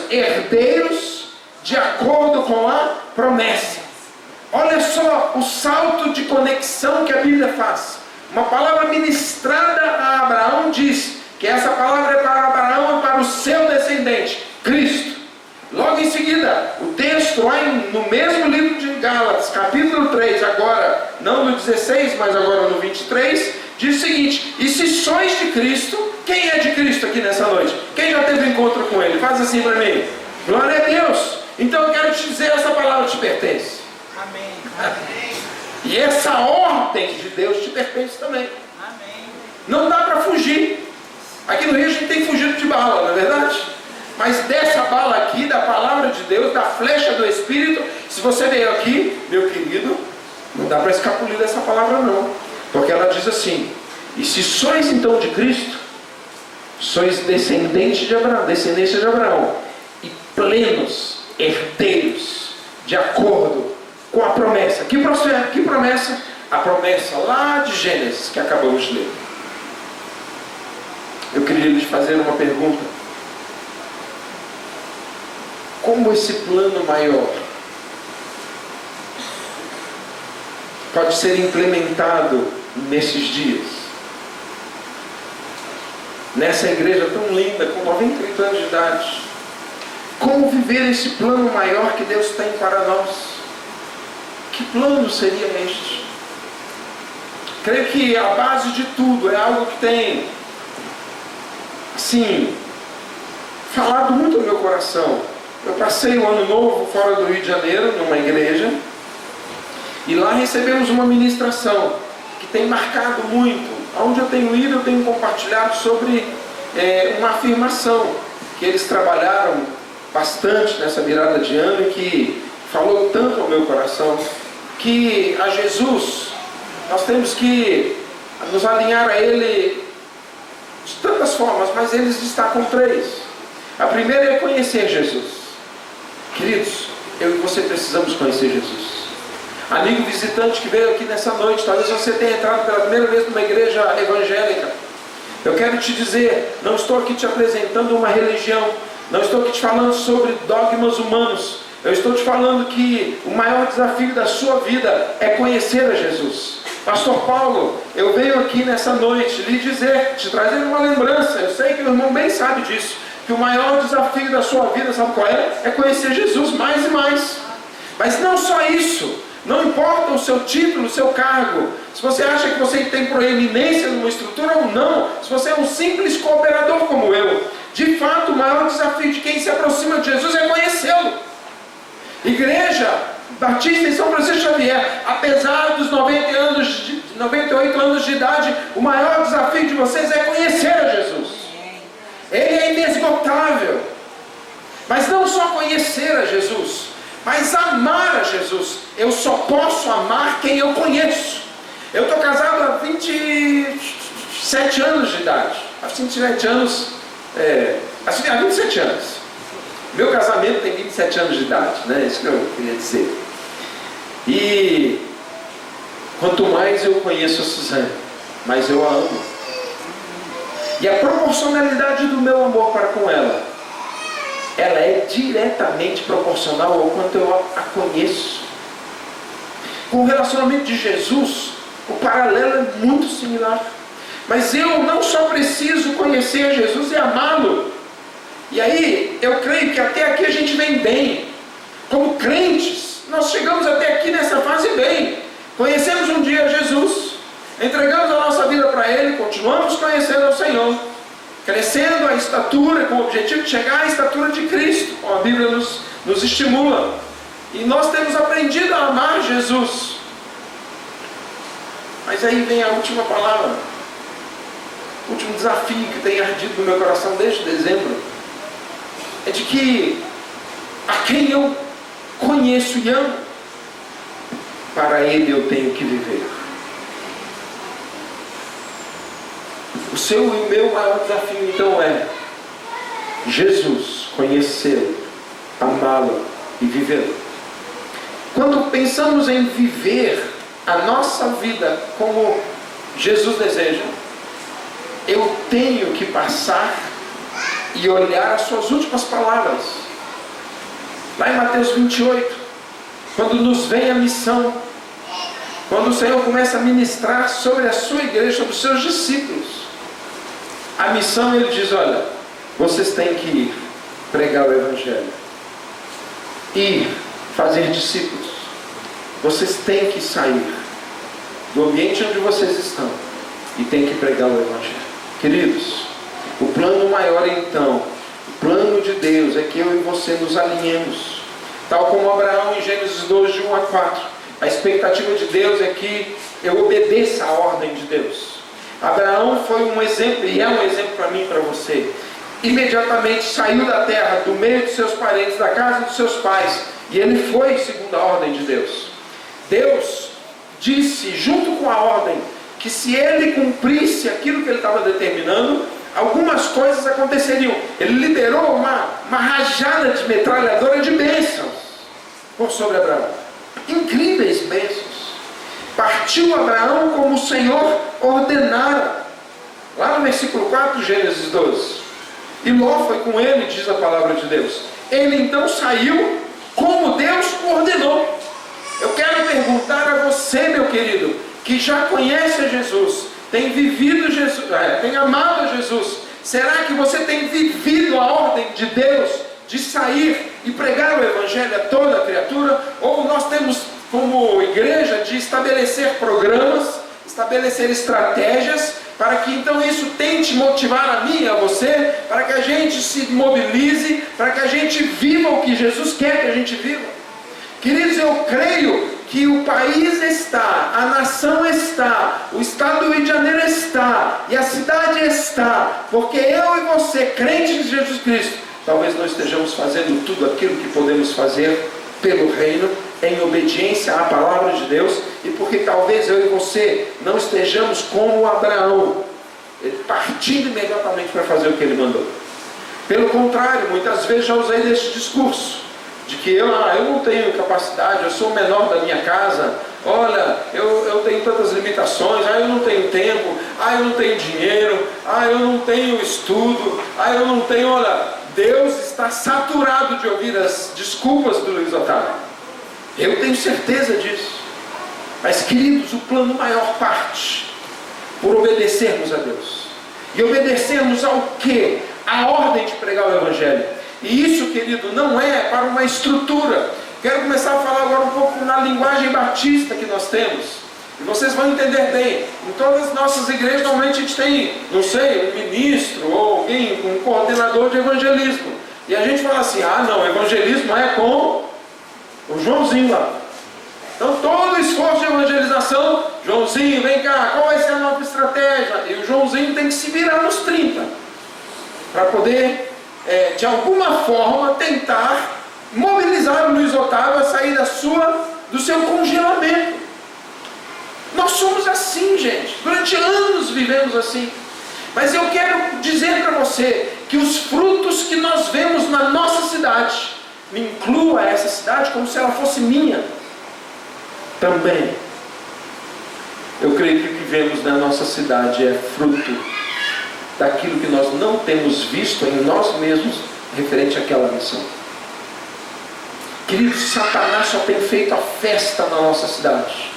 herdeiros de acordo com a promessa. Olha só o salto de conexão que a Bíblia faz. Uma palavra ministrada a Abraão diz que essa palavra é para Abraão e para o seu descendente, Cristo. Logo em seguida, o texto lá no mesmo livro de Gálatas, capítulo 3, agora, não no 16, mas agora no 23, diz o seguinte: e se sois de Cristo, quem é de Cristo aqui nessa noite? Quem já teve encontro com Ele? Faz assim para mim. Glória a Deus. Então eu quero te dizer, essa palavra te pertence. Amém. E essa ordem de Deus te pertence também. Amém. Não dá para fugir. Aqui no Rio a gente tem fugido de bala, não é verdade? Mas dessa bala aqui, da palavra de Deus, da flecha do Espírito, se você veio aqui, meu querido, não dá para escapulir dessa palavra não. Porque ela diz assim: e se sois então de Cristo, sois descendentes de Abraão, descendência de Abraão, e plenos herdeiros, de acordo com a promessa. Que promessa? A promessa lá de Gênesis, que acabamos de ler. Eu queria lhes fazer uma pergunta. Como esse plano maior pode ser implementado nesses dias? Nessa igreja tão linda, com 98 anos de idade. Como viver esse plano maior que Deus tem para nós? Que plano seria este? Creio que a base de tudo é algo que tem, assim, falado muito no meu coração. Eu passei o ano novo fora do Rio de Janeiro, numa igreja, e lá recebemos uma ministração que tem marcado muito. Onde eu tenho ido, eu tenho compartilhado sobre uma afirmação que eles trabalharam bastante nessa virada de ano e que falou tanto ao meu coração, que a Jesus nós temos que nos alinhar a Ele de tantas formas, mas eles destacam três. A primeira é conhecer Jesus. Queridos, eu e você precisamos conhecer Jesus. Amigo visitante que veio aqui nessa noite, talvez você tenha entrado pela primeira vez numa igreja evangélica. Eu quero te dizer, não estou aqui te apresentando uma religião, não estou aqui te falando sobre dogmas humanos. Eu estou te falando que o maior desafio da sua vida é conhecer a Jesus. Pastor Paulo, eu venho aqui nessa noite lhe dizer, te trazer uma lembrança. Eu sei que o irmão bem sabe disso, que o maior desafio da sua vida, sabe qual é? É conhecer Jesus mais e mais. Mas não só isso. Não importa o seu título, o seu cargo, se você acha que você tem proeminência numa estrutura ou não, se você é um simples cooperador como eu, de fato o maior desafio de quem se aproxima de Jesus é conhecê-lo. Igreja Batista em São Francisco Xavier, apesar dos 98 anos de idade, o maior desafio de vocês é conhecer a Jesus. Ele é inesgotável. Mas não só conhecer a Jesus, mas amar a Jesus. Eu só posso amar quem eu conheço. Eu estou casado há 27 anos de idade. Há 27 anos. Há 27 anos. Meu casamento tem 27 anos de idade, né? Isso que eu queria dizer. E quanto mais eu conheço a Suzane, mais eu a amo. E a proporcionalidade do meu amor para com ela é diretamente proporcional ao quanto eu a conheço. Com o relacionamento de Jesus, o paralelo é muito similar. Mas eu não só preciso conhecer Jesus e amá-lo. E aí, eu creio que até aqui a gente vem bem. Como crentes, nós chegamos até aqui nessa fase bem. Conhecemos um dia Jesus, entregamos a nossa vida para Ele, continuamos conhecendo ao Senhor, crescendo a estatura, com o objetivo de chegar à estatura de Cristo, como a Bíblia nos estimula. E nós temos aprendido a amar Jesus. Mas aí vem a última palavra, o último desafio que tem ardido no meu coração desde dezembro, é de que a quem eu conheço e amo, para Ele eu tenho que viver. O seu e o meu maior desafio então é Jesus, conhecê-lo, amá-lo e vivê-lo. Quando pensamos em viver a nossa vida como Jesus deseja, eu tenho que passar e olhar as suas últimas palavras. Lá em Mateus 28, quando nos vem a missão, quando o Senhor começa a ministrar sobre a sua igreja, sobre os seus discípulos, a missão, Ele diz: olha, vocês têm que ir pregar o Evangelho, ir fazer discípulos, vocês têm que sair do ambiente onde vocês estão e têm que pregar o Evangelho. Queridos, o plano maior então, o plano de Deus é que eu e você nos alinhemos, tal como Abraão em Gênesis 2, de 1 a 4. A expectativa de Deus é que eu obedeça a ordem de Deus. Abraão foi um exemplo, e é um exemplo para mim e para você. Imediatamente saiu da terra, do meio dos seus parentes, da casa dos seus pais, e ele foi segundo a ordem de Deus. Deus disse, junto com a ordem, que se ele cumprisse aquilo que ele estava determinando, algumas coisas aconteceriam. Ele liberou uma rajada de metralhadora de bênçãos por sobre Abraão. Incríveis bênçãos. Partiu Abraão como o Senhor ordenara. Lá no versículo 4 de Gênesis 12. E Ló foi com ele, diz a palavra de Deus. Ele então saiu como Deus ordenou. Eu quero perguntar a você, meu querido, que já conhece a Jesus, tem vivido Jesus, tem amado a Jesus. Será que você tem vivido a ordem de Deus de sair e pregar o Evangelho a toda a criatura? Ou nós temos como igreja de estabelecer programas, estabelecer estratégias, para que então isso tente motivar a mim e a você, para que a gente se mobilize, para que a gente viva o que Jesus quer que a gente viva? Queridos, eu creio que o país está, a nação está, o estado do Rio de Janeiro está, e a cidade está, porque eu e você, crentes em Jesus Cristo, talvez não estejamos fazendo tudo aquilo que podemos fazer pelo reino, em obediência à palavra de Deus, e porque talvez eu e você não estejamos como Abraão, partindo imediatamente para fazer o que ele mandou. Pelo contrário, muitas vezes já usei desse discurso, de que eu não tenho capacidade, eu sou o menor da minha casa, olha, eu tenho tantas limitações, eu não tenho tempo, eu não tenho dinheiro, eu não tenho estudo, eu não tenho, olha, Deus está saturado de ouvir as desculpas do Luiz Otávio. Eu tenho certeza disso. Mas, queridos, o plano maior parte por obedecermos a Deus. E obedecermos ao quê? A ordem de pregar o Evangelho. E isso, querido, não é para uma estrutura. Quero começar a falar agora um pouco na linguagem batista que nós temos. E vocês vão entender bem. Em todas as nossas igrejas, normalmente a gente tem, não sei, um ministro ou alguém, um coordenador de evangelismo. E a gente fala assim, não, evangelismo é com o Joãozinho lá. Então todo o esforço de evangelização, Joãozinho, vem cá, qual vai ser a nova estratégia? E o Joãozinho tem que se virar nos 30. Para poder, de alguma forma, tentar mobilizar o Luiz Otávio a sair do seu congelamento. Nós somos assim, gente. Durante anos vivemos assim. Mas eu quero dizer para você que os frutos que nós vemos na nossa cidade, me inclua essa cidade como se ela fosse minha também. Eu creio que o que vemos na nossa cidade é fruto daquilo que nós não temos visto em nós mesmos referente àquela missão. Queridos, Satanás só tem feito a festa na nossa cidade,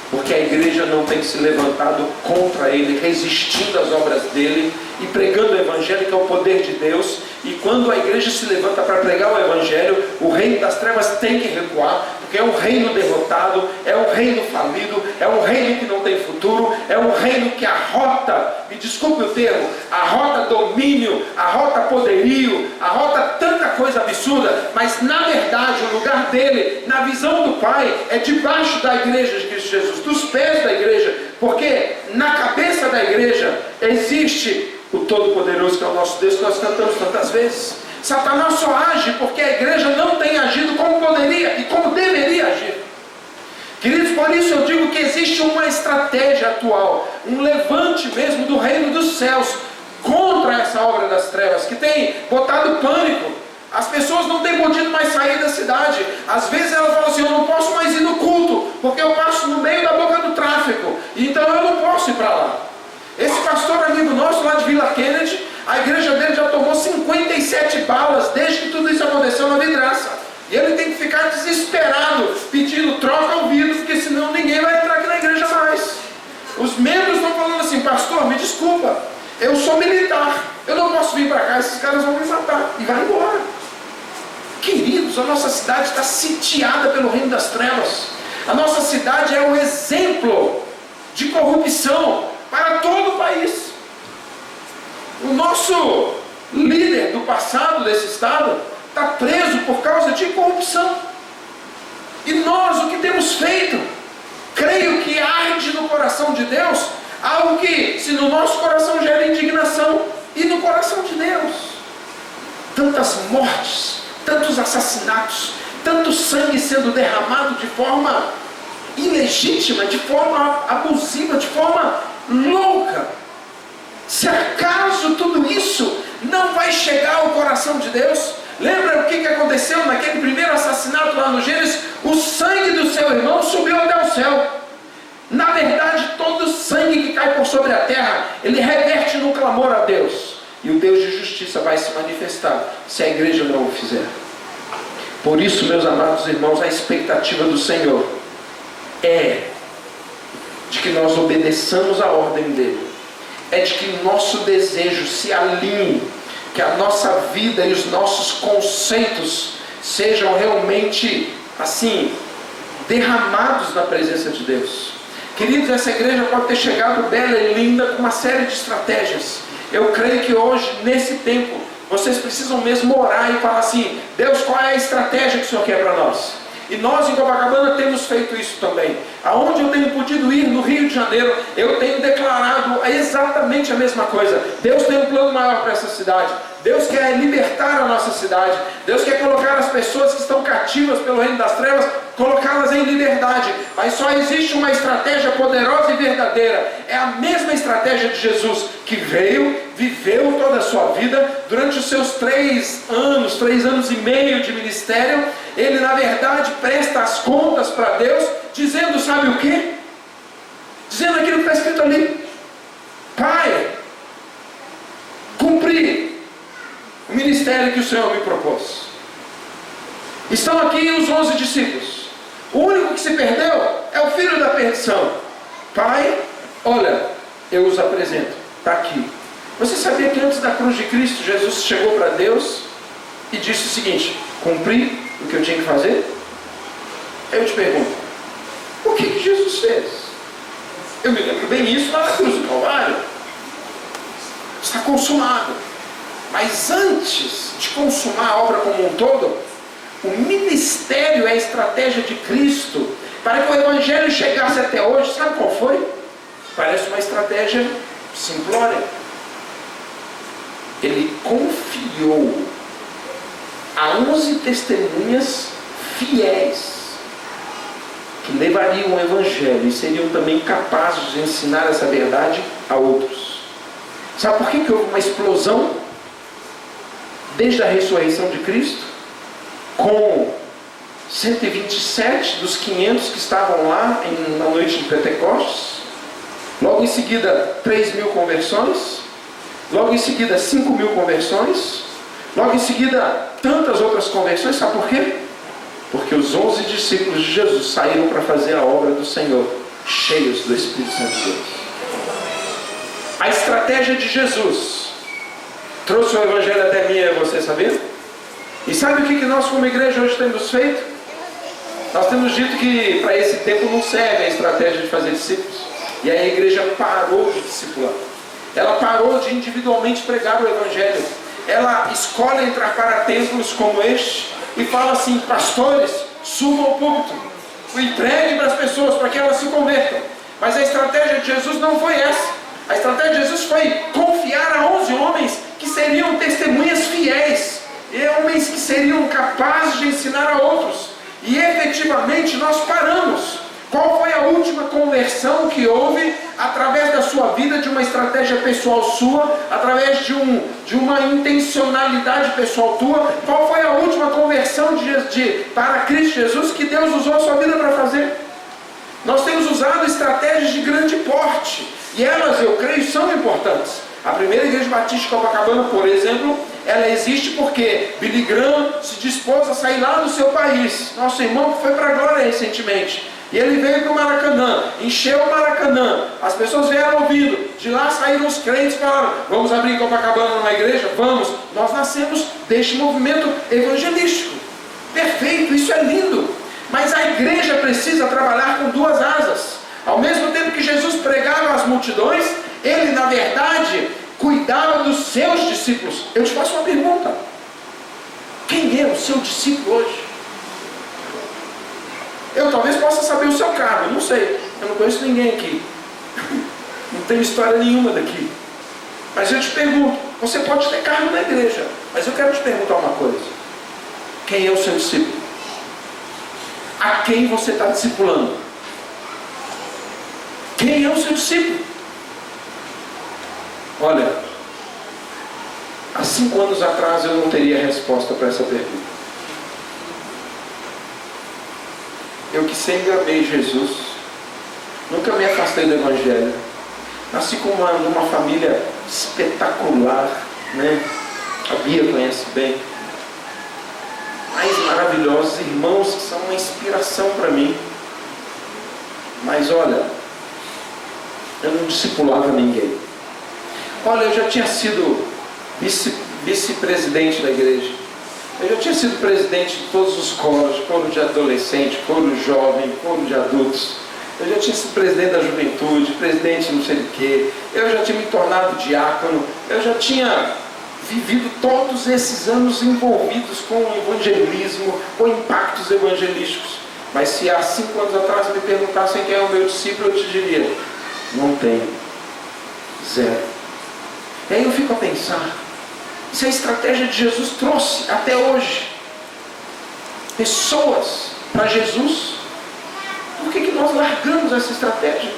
porque a igreja não tem se levantado contra ele, resistindo às obras dele e pregando o Evangelho, que é o poder de Deus. E quando a igreja se levanta para pregar o Evangelho, o reino das trevas tem que recuar, porque é um reino derrotado, é um reino falido, é um reino que não tem futuro, é um reino que arrota, me desculpe o termo, arrota domínio, arrota poderio, arrota tanta coisa absurda, mas na verdade o lugar dele, na visão do Pai, é debaixo da igreja de Cristo Jesus, dos pés da igreja, porque na cabeça da igreja existe o Todo-Poderoso, que é o nosso Deus, que nós cantamos tantas vezes. Satanás só age porque a igreja não tem agido como poderia e como deveria agir. Queridos, por isso eu digo que existe uma estratégia atual, um levante mesmo do reino dos céus contra essa obra das trevas, que tem botado pânico. As pessoas não têm podido mais sair da cidade. Às vezes elas falam assim, eu não posso mais ir no culto, porque eu passo no meio da boca do tráfico, então eu não posso ir para lá. Esse pastor amigo nosso lá de Vila Kennedy, a igreja dele já tomou 57 balas desde que tudo isso aconteceu na vidraça. E ele tem que ficar desesperado, pedindo troca ao vidro, porque senão ninguém vai entrar aqui na igreja mais. Os membros estão falando assim, pastor, me desculpa, eu sou militar, eu não posso vir para cá, esses caras vão me matar. E vai embora. Queridos, a nossa cidade está sitiada pelo reino das trevas. A nossa cidade é um exemplo de corrupção para todo o país. O nosso líder do passado desse estado está preso por causa de corrupção. E nós, o que temos feito. Creio que arde no coração de Deus algo que, se no nosso coração gera indignação, e no coração de Deus, tantas mortes, tantos assassinatos, tanto sangue sendo derramado de forma ilegítima, de forma abusiva, de forma louca. Se acaso tudo isso não vai chegar ao coração de Deus? Lembra o que aconteceu naquele primeiro assassinato lá no Gênesis? O sangue do seu irmão subiu até o céu. Na verdade, todo sangue que cai por sobre a terra, ele reverte no clamor a Deus. E o Deus de justiça vai se manifestar, se a igreja não o fizer. Por isso, meus amados irmãos, a expectativa do Senhor é de que nós obedeçamos a ordem dele. É de que nosso desejo se alinhe, que a nossa vida e os nossos conceitos sejam realmente, assim, derramados na presença de Deus. Queridos, essa igreja pode ter chegado bela e linda com uma série de estratégias. Eu creio que hoje, nesse tempo, vocês precisam mesmo orar e falar assim: Deus, qual é a estratégia que o Senhor quer para nós? E nós em Copacabana temos feito isso também. Aonde eu tenho podido ir no Rio de Janeiro, eu tenho declarado exatamente a mesma coisa. Deus tem um plano maior para essa cidade. Deus quer libertar a nossa cidade. Deus quer colocar as pessoas que estão cativas pelo reino das trevas, colocá-las em liberdade. Mas só existe uma estratégia poderosa e verdadeira. É a mesma estratégia de Jesus, que veio, viveu toda a sua vida. Durante os seus 3 anos e meio de ministério, ele na verdade presta as contas para Deus, dizendo, sabe o que? Dizendo aquilo que está escrito ali: Pai, cumpri o ministério que o Senhor me propôs. Estão aqui os 11 discípulos. O único que se perdeu é o filho da perdição. Pai, olha, eu os apresento, está aqui. Você sabia que antes da cruz de Cristo, Jesus chegou para Deus e disse o seguinte: cumpri o que eu tinha que fazer? Eu te pergunto, o que Jesus fez? Eu me lembro bem isso lá na cruz do Calvário. Está consumado. Mas antes de consumar a obra como um todo, o ministério é a estratégia de Cristo para que o Evangelho chegasse até hoje. Sabe qual foi? Parece uma estratégia simplória. Ele confiou a 11 testemunhas fiéis que levariam o Evangelho e seriam também capazes de ensinar essa verdade a outros. Sabe por que houve uma explosão desde a ressurreição de Cristo? Com 127 dos 500 que estavam lá na noite de Pentecostes. Logo em seguida 3.000 conversões. Logo em seguida 5.000 conversões. Logo em seguida tantas outras conversões. Sabe por quê? Porque os 11 discípulos de Jesus saíram para fazer a obra do Senhor, cheios do Espírito Santo de Deus. A estratégia de Jesus trouxe o Evangelho até mim e você, sabia? E sabe o que nós como igreja hoje temos feito? Nós temos dito que para esse tempo não serve a estratégia de fazer discípulos. E aí a igreja parou de discipular. Ela parou de individualmente pregar o Evangelho. Ela escolhe entrar para templos como este e fala assim: pastores, subam ao púlpito, entreguem para as pessoas para que elas se convertam. Mas a estratégia de Jesus não foi essa. A estratégia de Jesus foi confiar a 11 homens que seriam testemunhas fiéis, e homens que seriam capazes de ensinar a outros. E efetivamente nós paramos. Qual foi a última conversão que houve através da sua vida, de uma estratégia pessoal sua, através de uma intencionalidade pessoal tua? Qual foi a última conversão para Cristo Jesus que Deus usou a sua vida para fazer? Nós temos usado estratégias de grande porte, e elas, eu creio, são importantes. A primeira igreja batista de Copacabana, por exemplo, ela existe porque Billy Graham se dispôs a sair lá do seu país. Nosso irmão foi para a glória recentemente. E ele veio para o Maracanã, encheu o Maracanã, as pessoas vieram ouvindo, de lá saíram os crentes e falaram: vamos abrir Copacabana numa igreja? Vamos. Nós nascemos deste movimento evangelístico. Perfeito, isso é lindo. Mas a igreja precisa trabalhar com 2 asas. Ao mesmo tempo que Jesus pregava às multidões, ele na verdade cuidava dos seus discípulos. Eu te faço uma pergunta: quem é o seu discípulo hoje? Eu talvez possa possa saber o seu cargo, não sei, eu não conheço ninguém aqui, não tenho história nenhuma daqui. Mas eu te pergunto, você pode ter cargo na igreja, mas eu quero te perguntar uma coisa: quem é o seu discípulo? A quem você está discipulando? Quem é o seu discípulo? Olha, há 5 anos atrás eu não teria resposta para essa pergunta. Eu que sempre amei Jesus, nunca me afastei do Evangelho, nasci com uma família espetacular, né? A Bia conhece bem, mais maravilhosos irmãos que são uma inspiração para mim. Mas olha, eu não discipulava ninguém. Olha, eu já tinha sido vice-presidente da igreja, eu já tinha sido presidente de todos os coros, coro de adolescente, coro jovem, coro de adultos. Eu já tinha sido presidente da juventude, presidente não sei do que, eu já tinha me tornado diácono, eu já tinha vivido todos esses anos envolvidos com o evangelismo, com impactos evangelísticos. Mas se há 5 anos atrás me perguntassem quem é o meu discípulo, eu te diria: não tenho, zero. E aí eu fico a pensar, se a estratégia de Jesus trouxe até hoje pessoas para Jesus, por que nós largamos essa estratégia?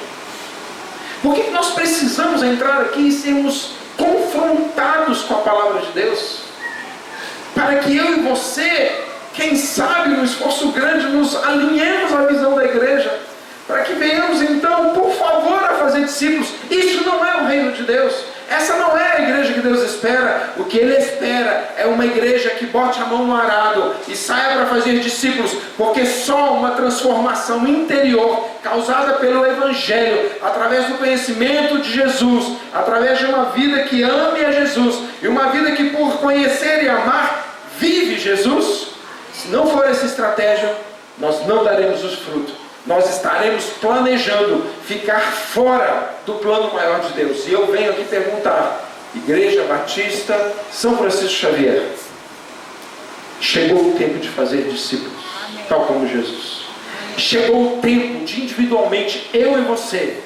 Por que nós precisamos entrar aqui e sermos confrontados com a palavra de Deus? Para que eu e você, quem sabe, num esforço grande, nos alinhemos à visão da igreja, para que venhamos então, por favor, a fazer discípulos. Isso não é o reino de Deus. Essa não é a igreja que Deus espera. O que Ele espera é uma igreja que bote a mão no arado e saia para fazer discípulos, porque só uma transformação interior, causada pelo Evangelho, através do conhecimento de Jesus, através de uma vida que ame a Jesus, e uma vida que por conhecer e amar, vive Jesus. Se não for essa estratégia, nós não daremos os frutos. Nós estaremos planejando ficar fora do plano maior de Deus. E eu venho aqui perguntar: Igreja Batista São Francisco Xavier, chegou o tempo de fazer discípulos, tal como Jesus. Chegou o tempo de individualmente, eu e você,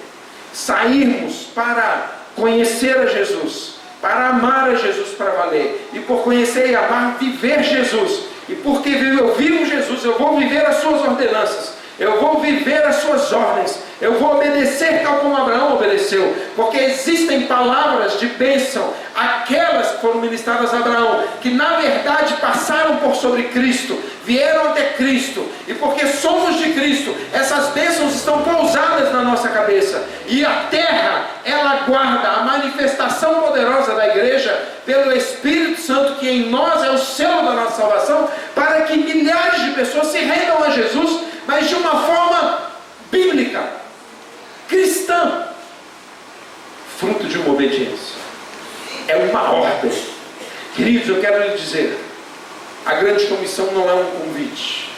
sairmos para conhecer a Jesus, para amar a Jesus para valer, e por conhecer e amar, viver Jesus. E porque eu vivo Jesus, eu vou viver as suas ordenanças, eu vou viver as suas ordens, eu vou obedecer tal como Abraão obedeceu, porque existem palavras de bênção, aquelas que foram ministradas a Abraão, que na verdade passaram por sobre Cristo, vieram até Cristo, e porque somos de Cristo, essas bênçãos estão pousadas na nossa cabeça, e a terra, ela guarda a manifestação poderosa da igreja, pelo Espírito Santo, que em nós é o selo da nossa salvação, para que milhares de pessoas se rendam a Jesus, mas de uma forma bíblica, cristã, fruto de uma obediência. É uma ordem. Queridos, eu quero lhe dizer, a grande comissão não é um convite.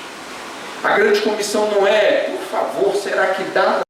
A grande comissão não é, por favor, será que dá